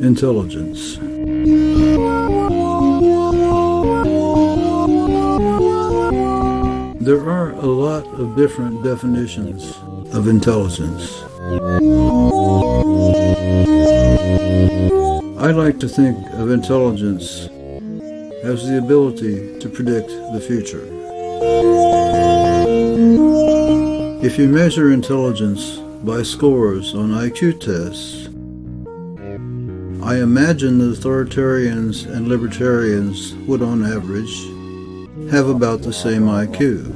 Intelligence. There are a lot of different definitions of intelligence. I like to think of intelligence as the ability to predict the future. If you measure intelligence by scores on IQ tests, I imagine that authoritarians and libertarians would, on average, have about the same IQ.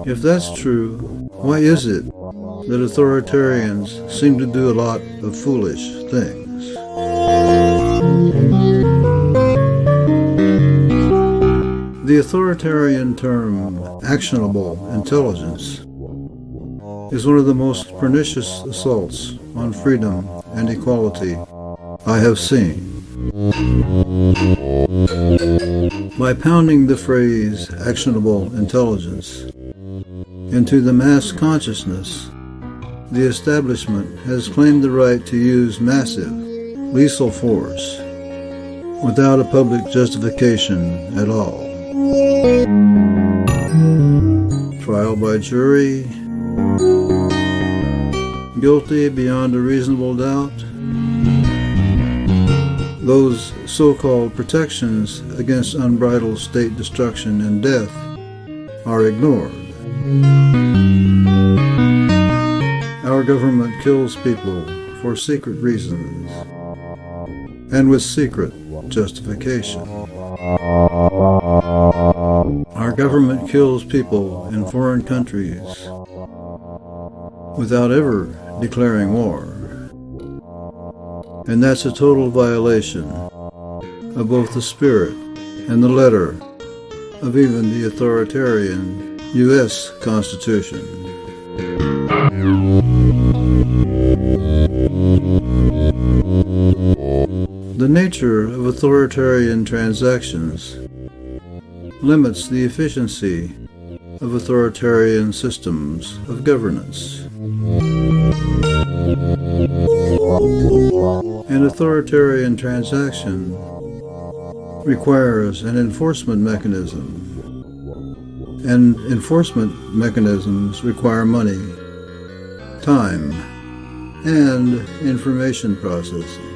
If that's true, why is it that authoritarians seem to do a lot of foolish things? The authoritarian term, actionable intelligence, is one of the most pernicious assaults on freedom and equality I have seen. By pounding the phrase actionable intelligence into the mass consciousness, the establishment has claimed the right to use massive, lethal force without a public justification at all. Trial by jury, guilty beyond a reasonable doubt. Those so-called protections against unbridled state destruction and death are ignored. Our government kills people for secret reasons and with secret justification. Our government kills people in foreign countries without ever declaring war. And that's a total violation of both the spirit and the letter of even the authoritarian U.S. Constitution. The nature of authoritarian transactions limits the efficiency of authoritarian systems of governance. An authoritarian transaction requires an enforcement mechanism, and enforcement mechanisms require money, time, and information processing.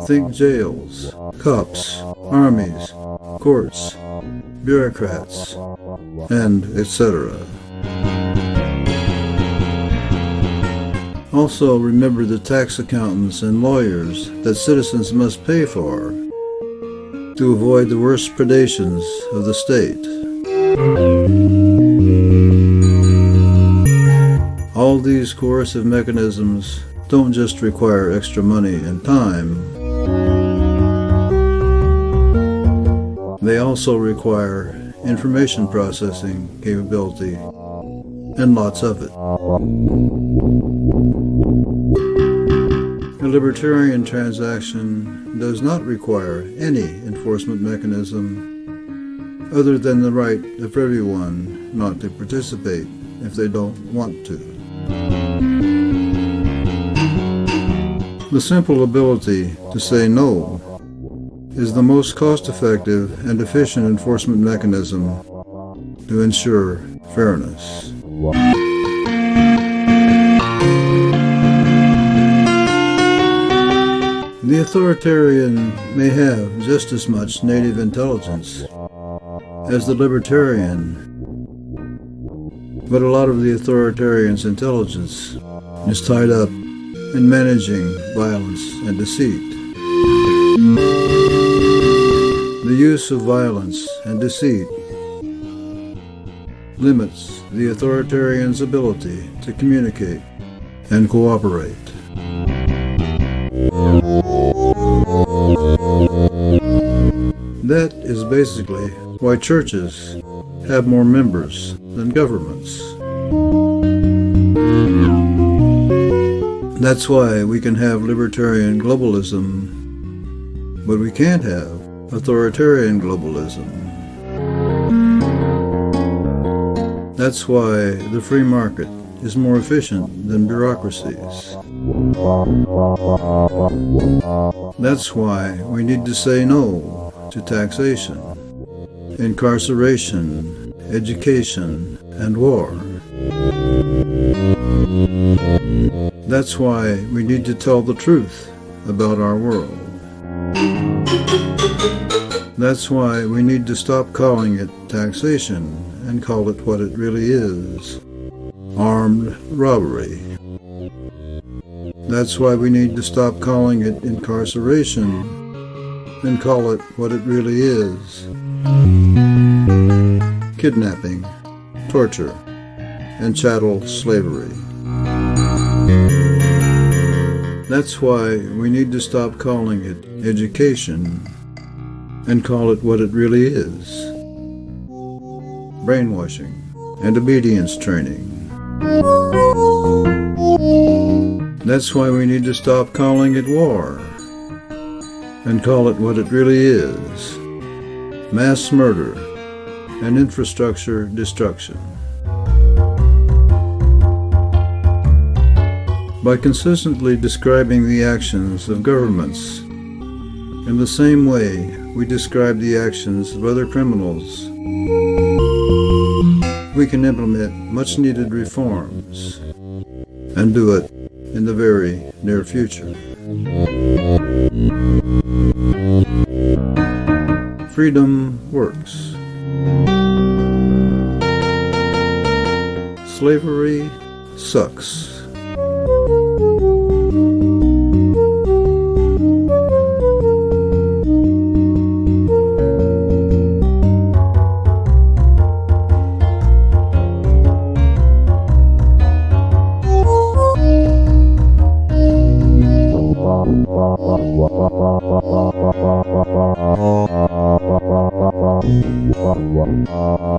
Think jails, cops, armies, courts, bureaucrats, and etc. Also remember the tax accountants and lawyers that citizens must pay for to avoid the worst predations of the state. All these coercive mechanisms don't just require extra money and time, they also require information processing capability, and lots of it. A libertarian transaction does not require any enforcement mechanism other than the right of everyone not to participate if they don't want to. The simple ability to say no is the most cost-effective and efficient enforcement mechanism to ensure fairness. The authoritarian may have just as much native intelligence as the libertarian, but a lot of the authoritarian's intelligence is tied up in managing violence and deceit. The use of violence and deceit limits the authoritarian's ability to communicate and cooperate. That is basically why churches have more members than governments. That's why we can have libertarian globalism, but we can't have authoritarian globalism. That's why the free market is more efficient than bureaucracies. That's why we need to say no to taxation, incarceration, education, and war. That's why we need to tell the truth about our world. That's why we need to stop calling it taxation and call it what it really is: armed robbery. That's why we need to stop calling it incarceration and call it what it really is: kidnapping, torture, and chattel slavery. That's why we need to stop calling it education and call it what it really is: brainwashing and obedience training. That's why we need to stop calling it war and call it what it really is: mass murder and infrastructure destruction. By consistently describing the actions of governments in the same way we describe the actions of other criminals, we can implement much needed reforms and do it in the very near future. Freedom works. Slavery sucks. Wow.